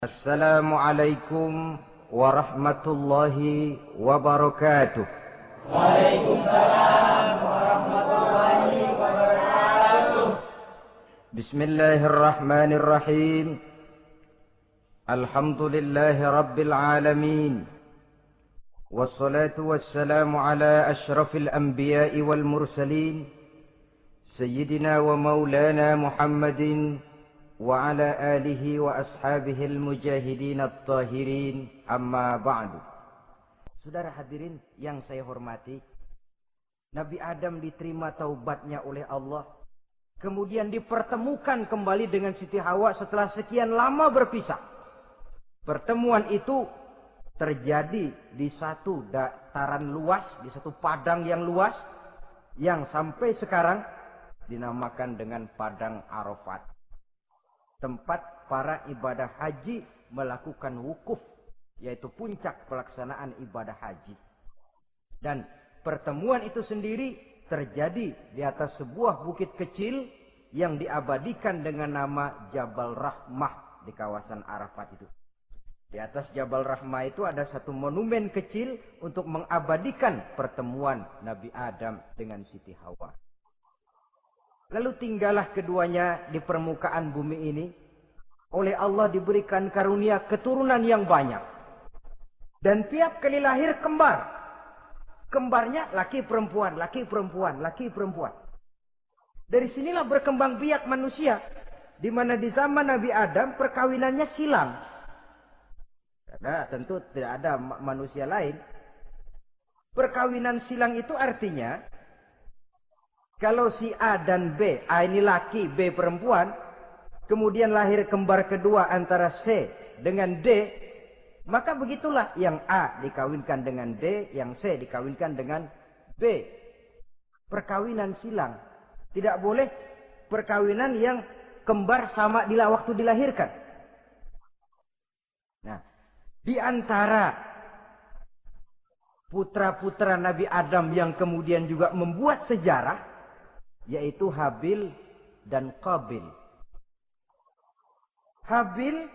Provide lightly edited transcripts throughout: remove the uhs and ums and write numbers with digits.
Assalamualaikum warahmatullahi wabarakatuh. Waalaikumsalam warahmatullahi wabarakatuh. Bismillahirrahmanirrahim. Alhamdulillahi rabbil alamin. Wassalatu wassalamu ala ashrafil anbiya'i wal mursalin. Sayyidina wa maulana Muhammadin wa ala alihi wa ashabihil mujahidin at-tahirin, amma ba'du. Saudara hadirin yang saya hormati, Nabi Adam diterima taubatnya oleh Allah, kemudian dipertemukan kembali dengan Siti Hawa setelah sekian lama berpisah. Pertemuan itu terjadi di satu dataran luas, di satu padang yang luas, yang sampai sekarang dinamakan dengan Padang Arafat. Tempat para ibadah haji melakukan wukuf, yaitu puncak pelaksanaan ibadah haji. Dan pertemuan itu sendiri terjadi di atas sebuah bukit kecil yang diabadikan dengan nama Jabal Rahmah di kawasan Arafat itu. Di atas Jabal Rahmah itu ada satu monumen kecil untuk mengabadikan pertemuan Nabi Adam dengan Siti Hawa. Lalu tinggallah keduanya di permukaan bumi ini. Oleh Allah diberikan karunia keturunan yang banyak. Dan tiap kali lahir kembar. Kembarnya laki perempuan, laki perempuan, laki perempuan. Dari sinilah berkembang biak manusia. Di mana di zaman Nabi Adam perkawinannya silang. Karena tentu tidak ada manusia lain. Perkawinan silang itu artinya, kalau si A dan B, A ini laki, B perempuan, kemudian lahir kembar kedua antara C dengan D, maka begitulah yang A dikawinkan dengan D, yang C dikawinkan dengan B. Perkawinan silang. Tidak boleh perkawinan yang kembar sama di waktu dilahirkan. Nah, di antara putra-putra Nabi Adam yang kemudian juga membuat sejarah, yaitu Habil dan Qabil. Habil,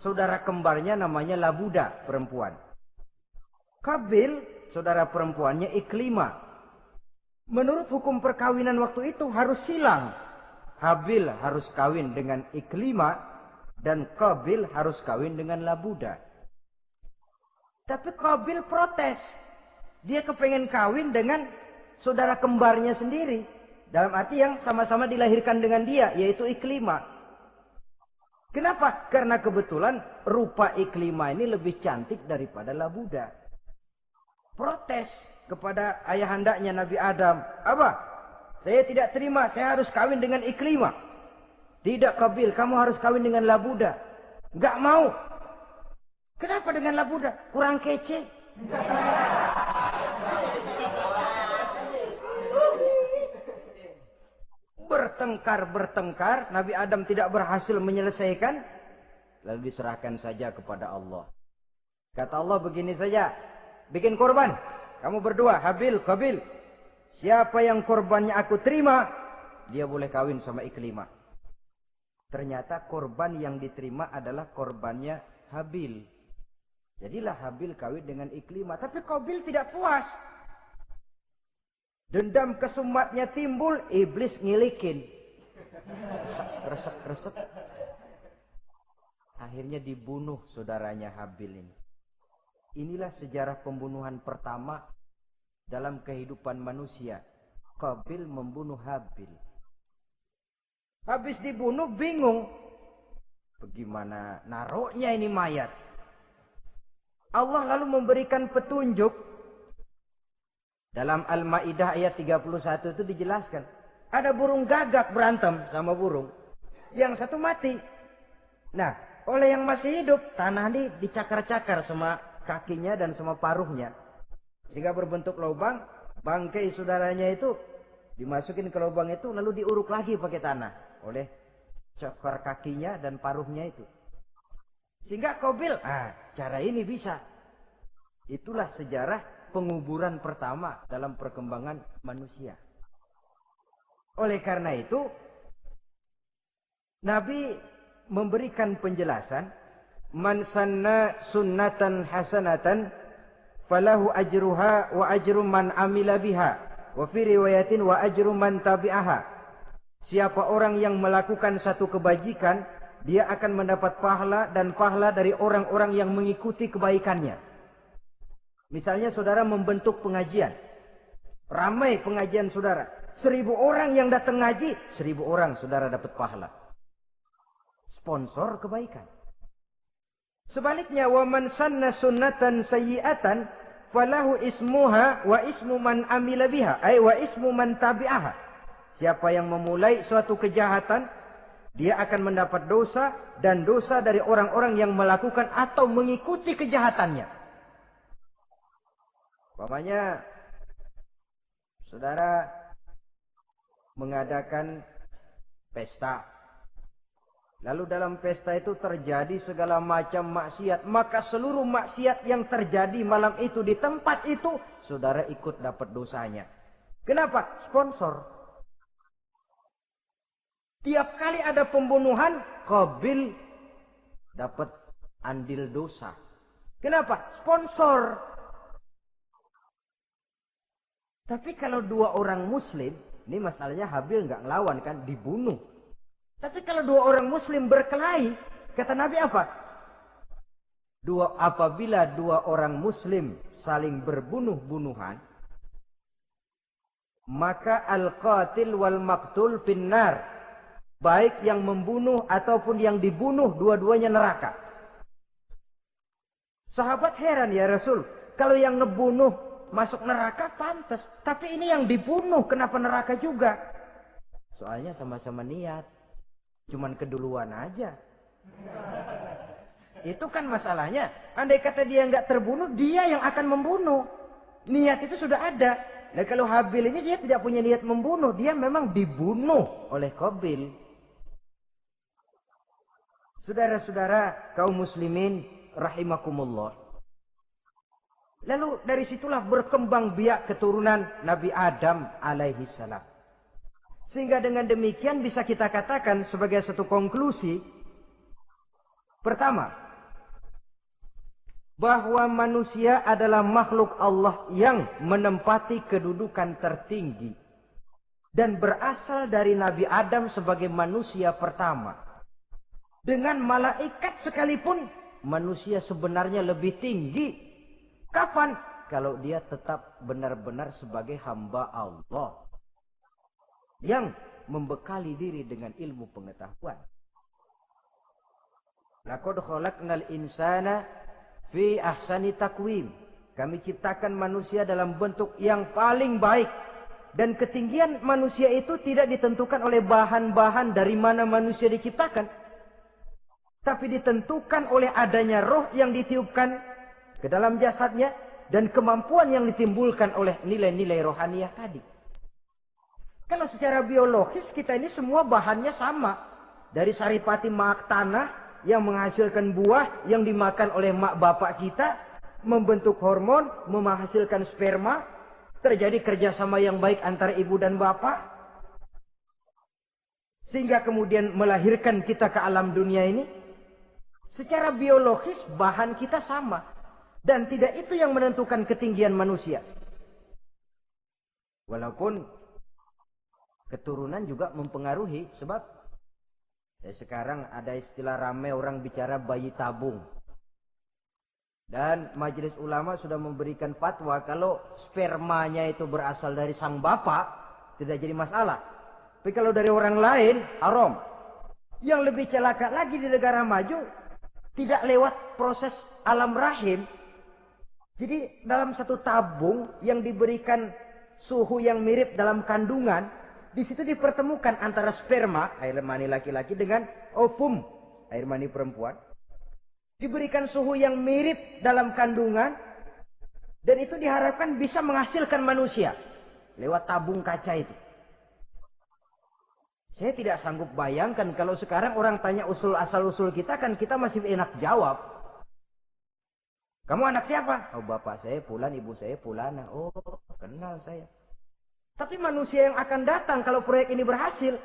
saudara kembarnya namanya Labuda, perempuan. Qabil, saudara perempuannya Iklima. Menurut hukum perkawinan waktu itu harus silang. Habil harus kawin dengan Iklima dan Qabil harus kawin dengan Labuda. Tapi Qabil protes. Dia kepengen kawin dengan saudara kembarnya sendiri. Dalam arti yang sama-sama dilahirkan dengan dia, yaitu Iklima. Kenapa? Karena kebetulan rupa Iklima ini lebih cantik daripada Labuda. Protes kepada ayahandanya Nabi Adam. Apa? Saya tidak terima, saya harus kawin dengan Iklima. Tidak, Qabil, kamu harus kawin dengan Labuda. Enggak mau. Kenapa dengan Labuda? Kurang kece. Bertengkar, Nabi Adam tidak berhasil menyelesaikan, lalu diserahkan saja kepada Allah. Kata Allah begini saja, bikin korban, kamu berdua, Habil, Qabil. Siapa yang korbannya aku terima, dia boleh kawin sama Iklima. Ternyata korban yang diterima adalah korbannya Habil. Jadilah Habil kawin dengan Iklima, tapi Qabil tidak puas. Dendam kesumatnya timbul, iblis ngilikin. Resep. Akhirnya dibunuh saudaranya Habil ini. Inilah sejarah pembunuhan pertama dalam kehidupan manusia. Qabil membunuh Habil. Habis dibunuh bingung. Bagaimana naruhnya ini mayat? Allah lalu memberikan petunjuk. Dalam Al-Ma'idah ayat 31 itu dijelaskan. Ada burung gagak berantem sama burung. Yang satu mati. Nah, oleh yang masih hidup, tanah ini dicakar-cakar sama kakinya dan sama paruhnya. Sehingga berbentuk lubang, bangkai saudaranya itu dimasukin ke lubang itu, lalu diuruk lagi pakai tanah. Oleh cakar kakinya dan paruhnya itu. Sehingga Qabil, cara ini bisa. Itulah sejarah penguburan pertama dalam perkembangan manusia. Oleh karena itu, Nabi memberikan penjelasan man sanna sunnatan hasanatan falahu ajruha wa ajru man amila biha. Wa fi riwayatin wa ajru man tabi'aha. Siapa orang yang melakukan satu kebajikan, dia akan mendapat pahala dan pahala dari orang-orang yang mengikuti kebaikannya. Misalnya saudara membentuk pengajian. Ramai pengajian saudara. 1000 orang yang datang ngaji, 1000 orang saudara dapat pahala. Sponsor kebaikan. Sebaliknya, wa man sanna sunnatan sayyi'atan falahu ismuha wa ismu man amila biha, ay wa ismu man tabi'aha. Siapa yang memulai suatu kejahatan, dia akan mendapat dosa dan dosa dari orang-orang yang melakukan atau mengikuti kejahatannya. Umpamanya saudara mengadakan pesta. Lalu dalam pesta itu terjadi segala macam maksiat. Maka seluruh maksiat yang terjadi malam itu di tempat itu, saudara ikut dapat dosanya. Kenapa? Sponsor. Tiap kali ada pembunuhan, Qabil dapat andil dosa. Kenapa? Sponsor. Tapi kalau 2 orang muslim, ini masalahnya Habil nggak ngelawan kan, dibunuh. Tapi kalau 2 orang muslim berkelahi, kata Nabi apa? Apabila 2 orang muslim saling berbunuh-bunuhan, maka al-qatil wal maqtul finnar. Baik yang membunuh ataupun yang dibunuh, dua-duanya neraka. Sahabat heran, ya Rasul, kalau yang ngebunuh masuk neraka pantas, tapi ini yang dibunuh kenapa neraka juga? Soalnya sama-sama niat. Cuman keduluan aja. Itu kan masalahnya. Andai kata dia nggak terbunuh, dia yang akan membunuh. Niat itu sudah ada. Nah kalau Habil ini dia tidak punya niat membunuh. Dia memang dibunuh oleh Qabil. Saudara-saudara kaum muslimin rahimakumullah. Lalu dari situlah berkembang biak keturunan Nabi Adam alaihi salam. Sehingga dengan demikian bisa kita katakan sebagai satu konklusi. Pertama, bahwa manusia adalah makhluk Allah yang menempati kedudukan tertinggi. Dan berasal dari Nabi Adam sebagai manusia pertama. Dengan malaikat sekalipun, manusia sebenarnya lebih tinggi. Kapan? Kalau dia tetap benar-benar sebagai hamba Allah. Yang membekali diri dengan ilmu pengetahuan. Laqad khalaqnal insana fi ahsani taqwim. Kami ciptakan manusia dalam bentuk yang paling baik. Dan ketinggian manusia itu tidak ditentukan oleh bahan-bahan dari mana manusia diciptakan. Tapi ditentukan oleh adanya roh yang ditiupkan ke dalam jasadnya. Dan kemampuan yang ditimbulkan oleh nilai-nilai rohaniah tadi. Kalau secara biologis kita ini semua bahannya sama. Dari saripati mak tanah yang menghasilkan buah yang dimakan oleh mak bapak kita. Membentuk hormon, menghasilkan sperma. Terjadi kerjasama yang baik antara ibu dan bapak. Sehingga kemudian melahirkan kita ke alam dunia ini. Secara biologis bahan kita sama. Dan tidak itu yang menentukan ketinggian manusia. Walaupun keturunan juga mempengaruhi. Sebab sekarang ada istilah ramai orang bicara bayi tabung. Dan majelis ulama sudah memberikan fatwa kalau spermanya itu berasal dari sang bapak, tidak jadi masalah. Tapi kalau dari orang lain, haram. Yang lebih celaka lagi di negara maju, tidak lewat proses alam rahim. Jadi dalam satu tabung yang diberikan suhu yang mirip dalam kandungan, di situ dipertemukan antara sperma, air mani laki-laki, dengan ovum, air mani perempuan. Diberikan suhu yang mirip dalam kandungan. Dan itu diharapkan bisa menghasilkan manusia. Lewat tabung kaca itu. Saya tidak sanggup bayangkan kalau sekarang orang tanya usul asal-usul kita, kan kita masih enak jawab. Kamu anak siapa? Oh bapak saya Fulan, ibu saya Fulana. Oh kenal saya. Tapi manusia yang akan datang kalau proyek ini berhasil.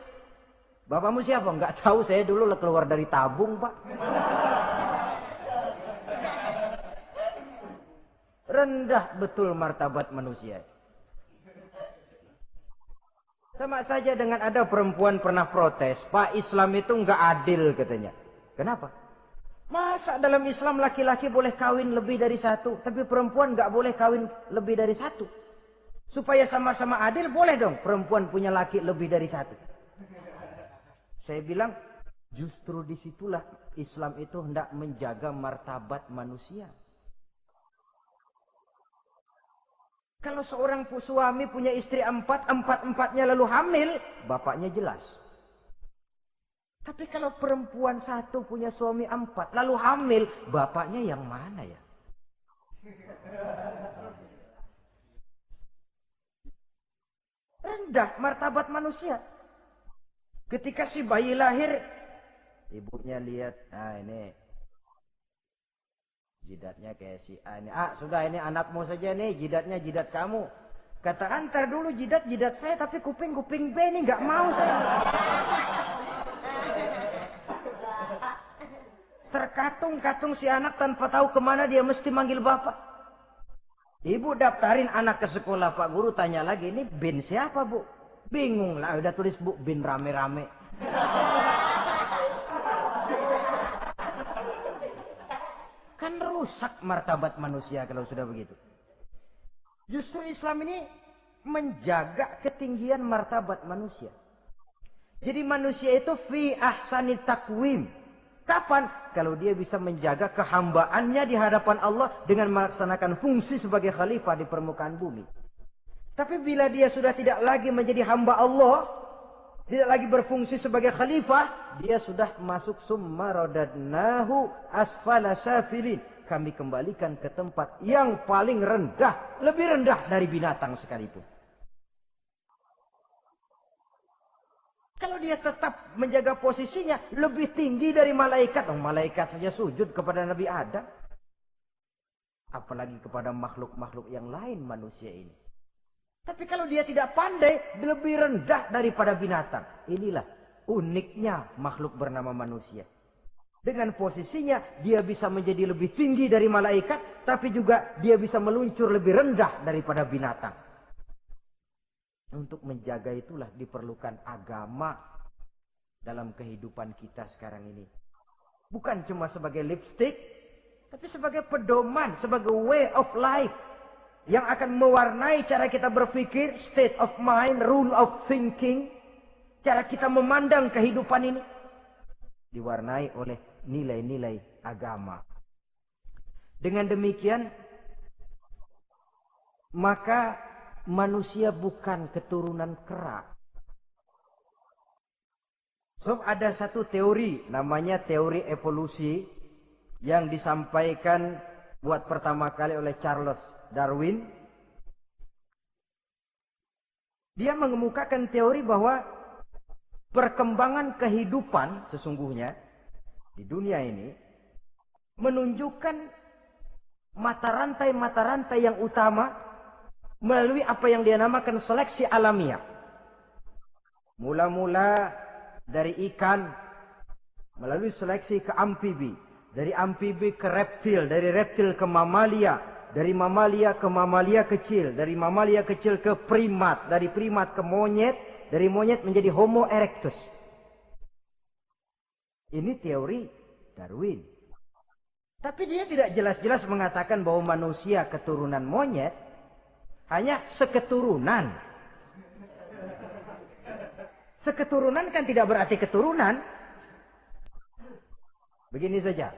Bapakmu siapa? Enggak tahu, saya dulu keluar dari tabung pak. Rendah betul martabat manusia. Sama saja dengan ada perempuan pernah protes, Pak, Islam itu nggak adil katanya. Kenapa? Masa dalam Islam laki-laki boleh kawin lebih dari satu, tapi perempuan nggak boleh kawin lebih dari satu. Supaya sama-sama adil, boleh dong perempuan punya laki lebih dari satu. Saya bilang, justru disitulah Islam itu hendak menjaga martabat manusia. Kalau seorang suami punya istri empat-empatnya lalu hamil, bapaknya jelas. Tapi kalau perempuan satu punya suami 4, lalu hamil, bapaknya yang mana ya? Rendah martabat manusia. Ketika si bayi lahir, ibunya lihat, ini jidatnya kayak si A ini. Sudah ini anakmu saja nih, jidatnya jidat kamu. Kata antar dulu jidat saya, tapi kuping B ini nggak mau saya. Terkatung-katung si anak tanpa tahu kemana dia mesti manggil bapak. Ibu daftarin anak ke sekolah, Pak Guru tanya lagi, ini bin siapa Bu? Bingung lah, udah tulis Bu, bin rame-rame. Kan rusak martabat manusia kalau sudah begitu. Justru Islam ini menjaga ketinggian martabat manusia. Jadi manusia itu fi ahsani takwim. Kapan? Kalau dia bisa menjaga kehambaannya di hadapan Allah dengan melaksanakan fungsi sebagai khalifah di permukaan bumi. Tapi bila dia sudah tidak lagi menjadi hamba Allah, tidak lagi berfungsi sebagai khalifah, dia sudah masuk summa radadnahu asfala safilin. Kami kembalikan ke tempat yang paling rendah, lebih rendah dari binatang sekalipun. Kalau dia tetap menjaga posisinya lebih tinggi dari malaikat, malaikat saja sujud kepada Nabi Adam. Apalagi kepada makhluk-makhluk yang lain manusia ini. Tapi kalau dia tidak pandai, lebih rendah daripada binatang. Inilah uniknya makhluk bernama manusia. Dengan posisinya, dia bisa menjadi lebih tinggi dari malaikat, tapi juga dia bisa meluncur lebih rendah daripada binatang. Untuk menjaga itulah diperlukan agama dalam kehidupan kita sekarang ini. Bukan cuma sebagai lipstick, tapi sebagai pedoman, sebagai way of life. Yang akan mewarnai cara kita berpikir, state of mind, rule of thinking. Cara kita memandang kehidupan ini. Diwarnai oleh nilai-nilai agama. Dengan demikian, maka manusia bukan keturunan kera. So, ada satu teori, namanya teori evolusi, yang disampaikan buat pertama kali oleh Charles Darwin. Dia mengemukakan teori bahwa perkembangan kehidupan sesungguhnya di dunia ini menunjukkan mata rantai yang utama melalui apa yang dia namakan seleksi alamiah. Mula-mula dari ikan, melalui seleksi ke amfibi. Dari amfibi ke reptil, dari reptil ke mamalia. Dari mamalia ke mamalia kecil. Dari mamalia kecil ke primat. Dari primat ke monyet. Dari monyet menjadi Homo erectus. Ini teori Darwin. Tapi dia tidak jelas-jelas mengatakan bahwa manusia keturunan monyet. Hanya seketurunan. Seketurunan kan tidak berarti keturunan. Begini saja.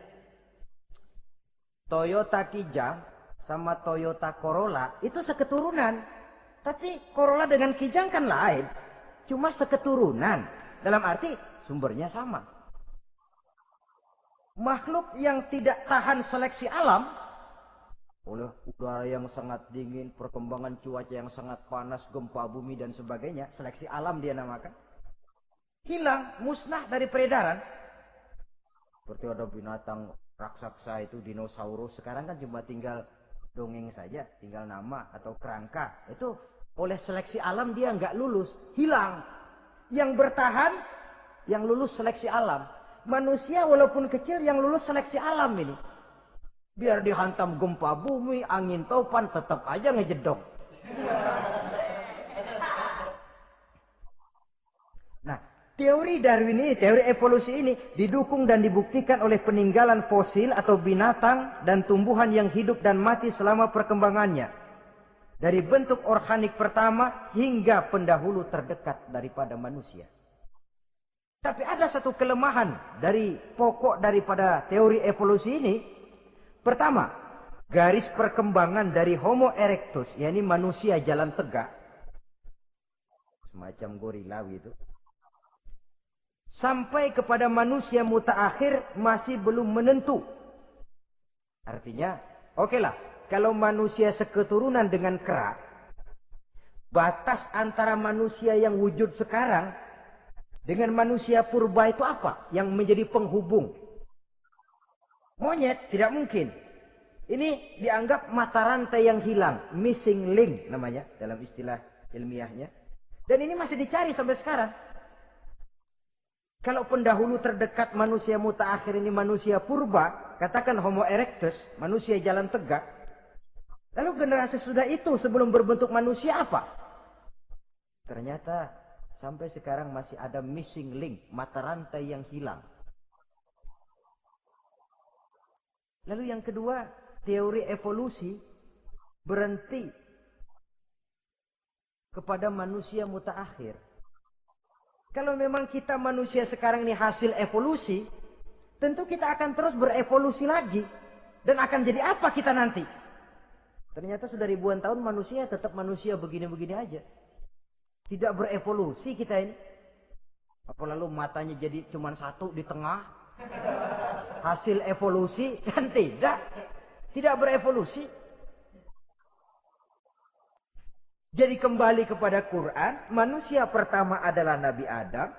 Toyota Kijang sama Toyota Corolla itu seketurunan. Tapi Corolla dengan Kijang kan lain. Cuma seketurunan. Dalam arti sumbernya sama. Makhluk yang tidak tahan seleksi alam, oleh udara yang sangat dingin, perkembangan cuaca yang sangat panas, gempa bumi dan sebagainya, seleksi alam dia namakan, hilang, musnah dari peredaran. Seperti ada binatang raksasa itu dinosaurus, sekarang kan cuma tinggal dongeng saja, tinggal nama atau kerangka. Itu oleh seleksi alam dia nggak lulus, hilang. Yang bertahan, yang lulus seleksi alam. Manusia walaupun kecil yang lulus seleksi alam ini. Biar dihantam gempa bumi, angin topan, tetap aja ngejedok. Nah, teori Darwin ini, teori evolusi ini didukung dan dibuktikan oleh peninggalan fosil atau binatang dan tumbuhan yang hidup dan mati selama perkembangannya. Dari bentuk organik pertama hingga pendahulu terdekat daripada manusia. Tapi ada satu kelemahan dari pokok daripada teori evolusi ini. Pertama, garis perkembangan dari Homo erectus, yakni manusia jalan tegak, semacam gorilawi itu, sampai kepada manusia mutaakhir masih belum menentu. Artinya, okelah, kalau manusia seketurunan dengan kera, batas antara manusia yang wujud sekarang dengan manusia purba itu apa? Yang menjadi penghubung. Monyet tidak mungkin. Ini dianggap mata rantai yang hilang. Missing link namanya dalam istilah ilmiahnya. Dan ini masih dicari sampai sekarang. Kalau pendahulu terdekat manusia mutaakhir ini manusia purba. Katakan Homo erectus. Manusia jalan tegak. Lalu generasi sudah itu sebelum berbentuk manusia apa? Ternyata sampai sekarang masih ada missing link. Mata rantai yang hilang. Lalu yang kedua, teori evolusi berhenti kepada manusia mutaakhir. Kalau memang kita manusia sekarang ini hasil evolusi, tentu kita akan terus berevolusi lagi. Dan akan jadi apa kita nanti? Ternyata sudah ribuan tahun manusia tetap manusia begini-begini aja. Tidak berevolusi kita ini. Apa lalu matanya jadi cuma satu di tengah? Hasil evolusi kan tidak. Tidak berevolusi. Jadi kembali kepada Quran. Manusia pertama adalah Nabi Adam.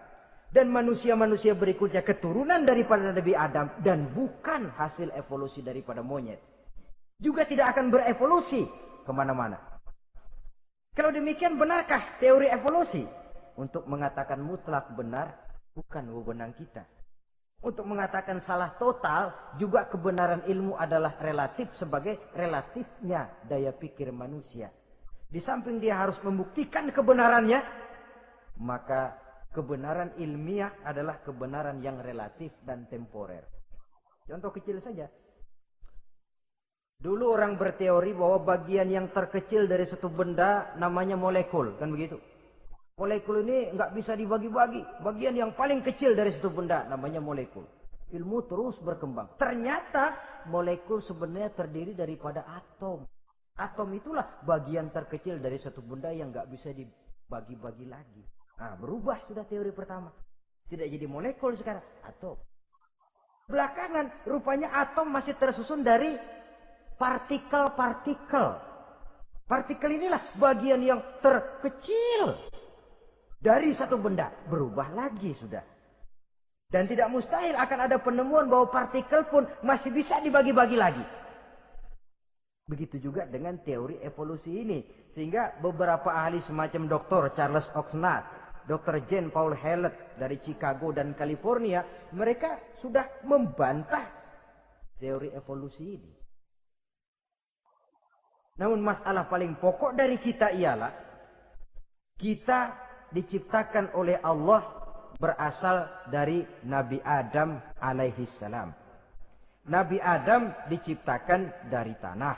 Dan manusia-manusia berikutnya keturunan daripada Nabi Adam. Dan bukan hasil evolusi daripada monyet. Juga tidak akan berevolusi kemana-mana. Kalau demikian benarkah teori evolusi? Untuk mengatakan mutlak benar bukan wewenang kita. Untuk mengatakan salah total, juga kebenaran ilmu adalah relatif sebagai relatifnya daya pikir manusia. Di samping dia harus membuktikan kebenarannya, maka kebenaran ilmiah adalah kebenaran yang relatif dan temporer. Contoh kecil saja. Dulu orang berteori bahwa bagian yang terkecil dari satu benda namanya molekul, kan begitu? Molekul ini nggak bisa dibagi-bagi. Bagian yang paling kecil dari satu benda namanya molekul. Ilmu terus berkembang. Ternyata molekul sebenarnya terdiri daripada atom. Atom itulah bagian terkecil dari satu benda yang nggak bisa dibagi-bagi lagi. Nah, berubah sudah teori pertama. Tidak jadi molekul sekarang, atom. Belakangan rupanya atom masih tersusun dari partikel-partikel. Partikel inilah bagian yang terkecil dari satu benda. Berubah lagi sudah. Dan tidak mustahil akan ada penemuan bahwa partikel pun masih bisa dibagi-bagi lagi. Begitu juga dengan teori evolusi ini. Sehingga beberapa ahli semacam Dr. Charles Oxnard, Dr. Jane Paul Hallett dari Chicago dan California, mereka sudah membantah teori evolusi ini. Namun masalah paling pokok dari kita ialah kita diciptakan oleh Allah berasal dari Nabi Adam alaihi salam. Nabi Adam diciptakan dari tanah.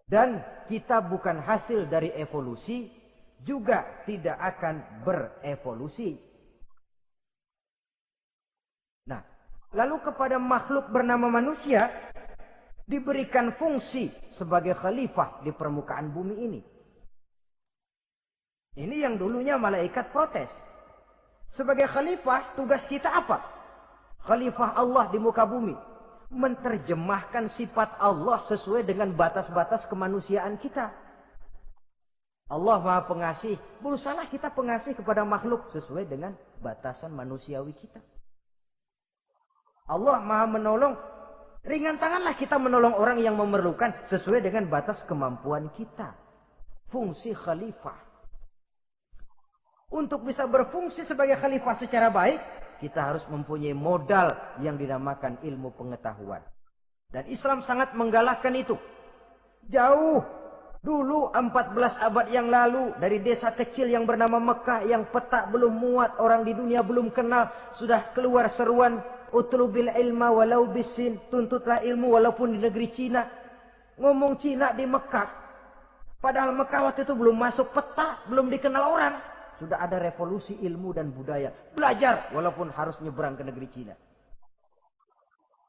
Dan kita bukan hasil dari evolusi, juga tidak akan berevolusi. Nah, lalu kepada makhluk bernama manusia diberikan fungsi sebagai khalifah di permukaan bumi ini. Ini yang dulunya malaikat protes. Sebagai khalifah, tugas kita apa? Khalifah Allah di muka bumi. Menerjemahkan sifat Allah sesuai dengan batas-batas kemanusiaan kita. Allah Maha Pengasih. Berusahalah kita pengasih kepada makhluk sesuai dengan batasan manusiawi kita. Allah Maha Menolong. Ringan tanganlah kita menolong orang yang memerlukan sesuai dengan batas kemampuan kita. Fungsi khalifah. Untuk bisa berfungsi sebagai khalifah secara baik, kita harus mempunyai modal yang dinamakan ilmu pengetahuan. Dan Islam sangat menggalakkan itu. Jauh dulu 14 abad yang lalu dari desa kecil yang bernama Mekah yang peta belum muat, orang di dunia belum kenal, sudah keluar seruan utlubil ilma walau bisin, tuntutlah ilmu walaupun di negeri Cina. Ngomong Cina di Mekah. Padahal Mekah waktu itu belum masuk peta, belum dikenal orang. Sudah ada revolusi ilmu dan budaya. Belajar walaupun harus nyebrang ke negeri Cina.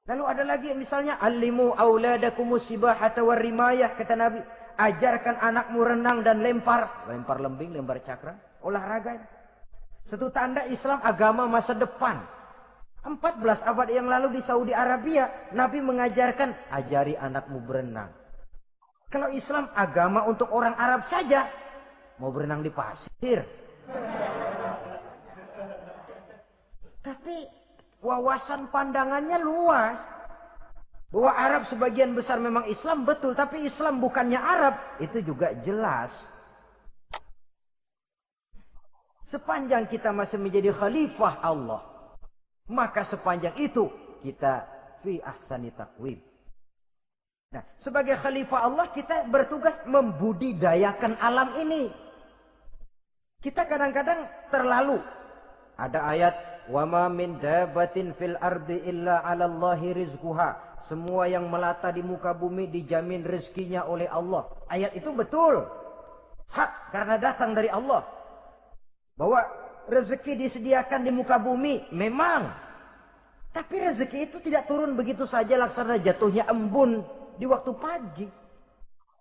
Lalu ada lagi misalnya alimu auladakumus sibahata warrimayah, kata Nabi, ajarkan anakmu renang dan lempar lembing, lempar cakra, olahraga. Satu tanda Islam agama masa depan. 14 abad yang lalu di Saudi Arabia, Nabi mengajarkan ajari anakmu berenang. Kalau Islam agama untuk orang Arab saja, mau berenang di pasir. Tapi wawasan pandangannya luas. Bahwa Arab sebagian besar memang Islam, betul. Tapi Islam bukannya Arab, itu juga jelas. Sepanjang kita masih menjadi khalifah Allah, maka sepanjang itu kita fi ahsani taqwim. Nah, sebagai khalifah Allah kita bertugas membudidayakan alam ini. Kita kadang-kadang terlalu. Ada ayat, wa ma min dabatin fil ardi illa 'ala Allahi rizquha. Semua yang melata di muka bumi dijamin rezekinya oleh Allah. Ayat itu betul. Hak karena datang dari Allah. Bahwa rezeki disediakan di muka bumi, memang. Tapi rezeki itu tidak turun begitu saja laksana jatuhnya embun di waktu pagi.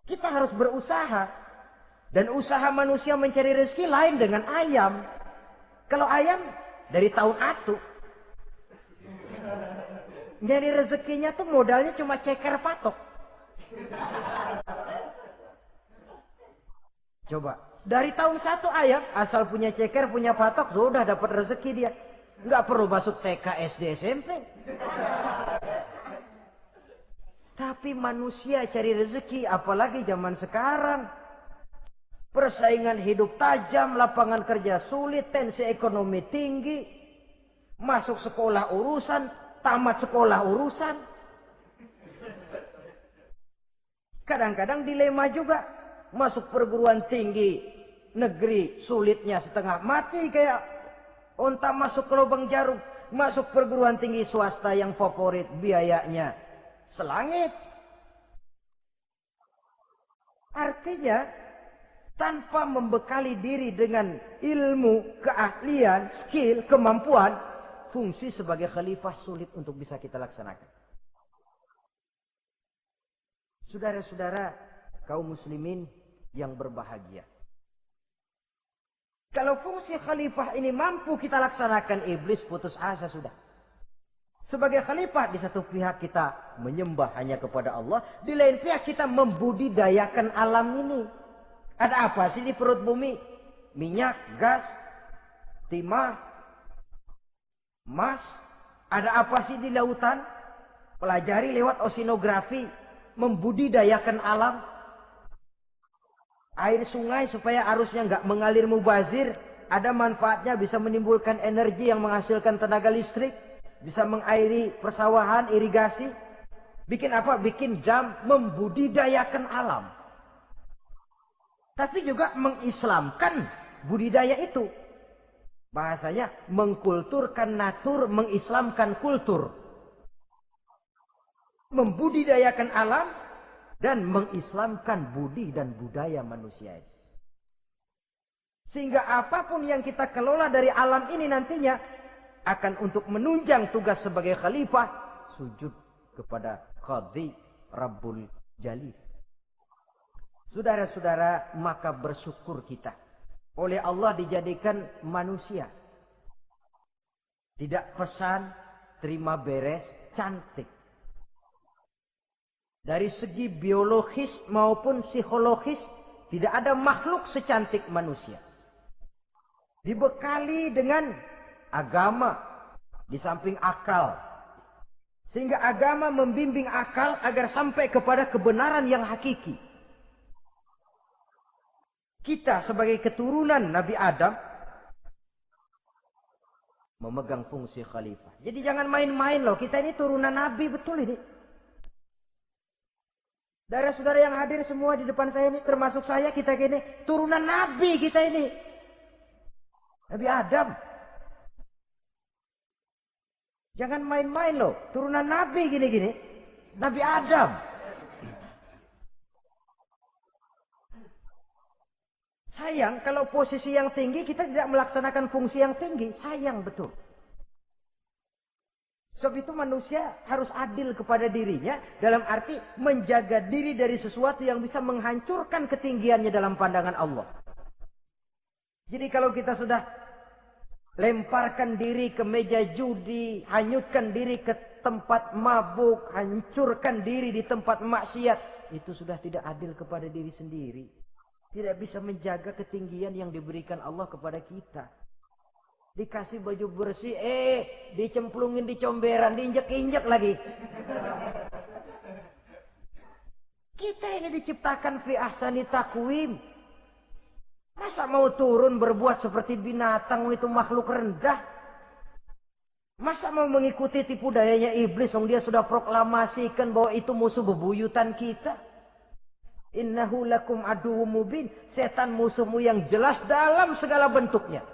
Kita harus berusaha. Dan usaha manusia mencari rezeki lain dengan ayam. Kalau ayam dari tahun atu. Jadi rezekinya tuh modalnya cuma ceker patok. Coba. Dari tahun 1 ayam, asal punya ceker, punya patok, sudah dapat rezeki dia. Nggak perlu masuk TK, SD, SMP. Tapi manusia cari rezeki, apalagi zaman sekarang. Persaingan hidup tajam, lapangan kerja sulit, tensi ekonomi tinggi. Masuk sekolah urusan, tamat sekolah urusan. Kadang-kadang dilema juga. Masuk perguruan tinggi negeri sulitnya setengah mati kayak onta masuk ke lubang jarum. Masuk perguruan tinggi swasta yang favorit biayanya selangit. Artinya tanpa membekali diri dengan ilmu, keahlian, skill, kemampuan, fungsi sebagai khalifah sulit untuk bisa kita laksanakan. Saudara-saudara kaum muslimin yang berbahagia. Kalau fungsi khalifah ini mampu kita laksanakan, iblis putus asa sudah. Sebagai khalifah, di satu pihak kita menyembah hanya kepada Allah, di lain pihak kita membudidayakan alam ini. Ada apa sih di perut bumi? Minyak, gas, timah, emas. Ada apa sih di lautan? Pelajari lewat oceanografi, membudidayakan alam. Air sungai supaya arusnya nggak mengalir mubazir. Ada manfaatnya, bisa menimbulkan energi yang menghasilkan tenaga listrik. Bisa mengairi persawahan, irigasi. Bikin apa? Bikin dam, membudidayakan alam. Tapi juga mengislamkan budidaya itu. Bahasanya mengkulturkan natur, mengislamkan kultur. Membudidayakan alam dan mengislamkan budi dan budaya manusia. Sehingga apapun yang kita kelola dari alam ini nantinya akan untuk menunjang tugas sebagai khalifah, sujud kepada Qadhi Rabbul Jalil. Saudara-saudara, maka bersyukur kita. Oleh Allah dijadikan manusia. Tidak pesan, terima beres, cantik. Dari segi biologis maupun psikologis, tidak ada makhluk secantik manusia. Dibekali dengan agama, di samping akal. Sehingga agama membimbing akal agar sampai kepada kebenaran yang hakiki. Kita sebagai keturunan Nabi Adam memegang fungsi khalifah. Jadi jangan main-main loh. Kita ini turunan Nabi, betul ini. Saudara-saudara yang hadir semua di depan saya ini, termasuk saya, kita gini, turunan Nabi kita ini. Nabi Adam. Jangan main-main loh, turunan Nabi gini-gini. Nabi Adam. Sayang kalau posisi yang tinggi kita tidak melaksanakan fungsi yang tinggi. Sayang betul. Sebab itu manusia harus adil kepada dirinya dalam arti menjaga diri dari sesuatu yang bisa menghancurkan ketinggiannya dalam pandangan Allah. Jadi kalau kita sudah lemparkan diri ke meja judi, hanyutkan diri ke tempat mabuk, hancurkan diri di tempat maksiat, itu sudah tidak adil kepada diri sendiri. Tidak bisa menjaga ketinggian yang diberikan Allah kepada kita. Dikasih baju bersih, dicemplungin di comberan, diinjek-injek lagi. Kita ini diciptakan fi ahsani taqwim. Masa mau turun berbuat seperti binatang itu makhluk rendah? Masa mau mengikuti tipu dayanya iblis, dia sudah proklamasikan bahwa itu musuh bebuyutan kita? Innahu lakum aduwwum mubin. Setan musuhmu yang jelas dalam segala bentuknya.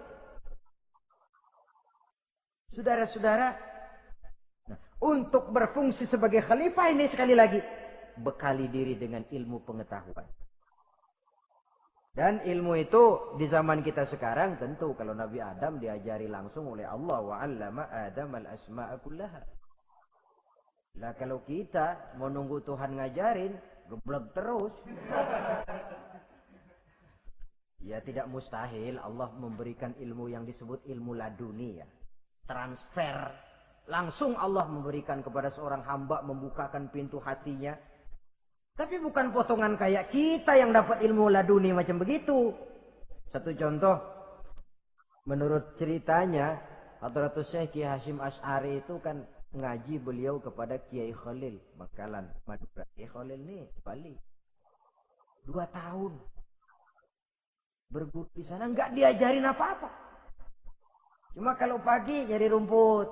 Saudara-saudara, untuk berfungsi sebagai khalifah ini sekali lagi, bekali diri dengan ilmu pengetahuan. Dan ilmu itu di zaman kita sekarang tentu kalau Nabi Adam diajari langsung oleh Allah, wa 'allama Adam al-asma'a kullaha. Lah kalau kita mau nunggu Tuhan ngajarin, geblek terus. Ya tidak mustahil Allah memberikan ilmu yang disebut ilmu laduni ya. Transfer. Langsung Allah memberikan kepada seorang hamba, membukakan pintu hatinya. Tapi bukan potongan kayak kita yang dapat ilmu laduni macam begitu. Satu contoh. Menurut ceritanya, Hadratus Syekh Kiai Hasyim Asy'ari itu kan ngaji beliau kepada Kiai Khalil. Bangkalan, Madura. Kiai Khalil nih, Bali. 2 tahun. Berguru di sana, nggak diajarin apa-apa. Cuma kalau pagi nyari rumput.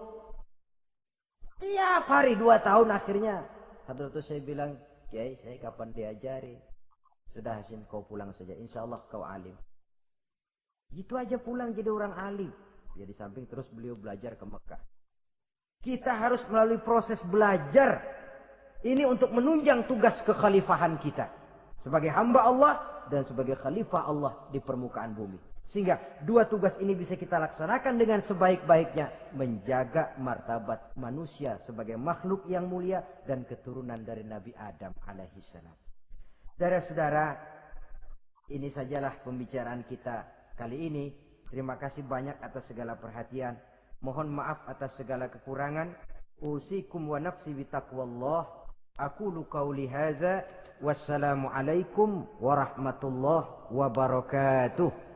Tiap hari 2 tahun akhirnya. Hadratus saya bilang, Kiai saya kapan diajari? Sudah Hasyim kau pulang saja. Insya Allah kau alim. Gitu aja pulang jadi orang alim. Ya di samping terus beliau belajar ke Mekah. Kita harus melalui proses belajar. Ini untuk menunjang tugas kekhalifahan kita. Sebagai hamba Allah dan sebagai khalifah Allah di permukaan bumi. Sehingga 2 tugas ini bisa kita laksanakan dengan sebaik-baiknya. Menjaga martabat manusia sebagai makhluk yang mulia. Dan keturunan dari Nabi Adam alaihissalam. Saudara-saudara, ini sajalah pembicaraan kita kali ini. Terima kasih banyak atas segala perhatian. Mohon maaf atas segala kekurangan. Usikum wa nafsi bitaqwallah. Aqulu qawli hadza. Wassalamualaikum warahmatullahi wabarakatuh.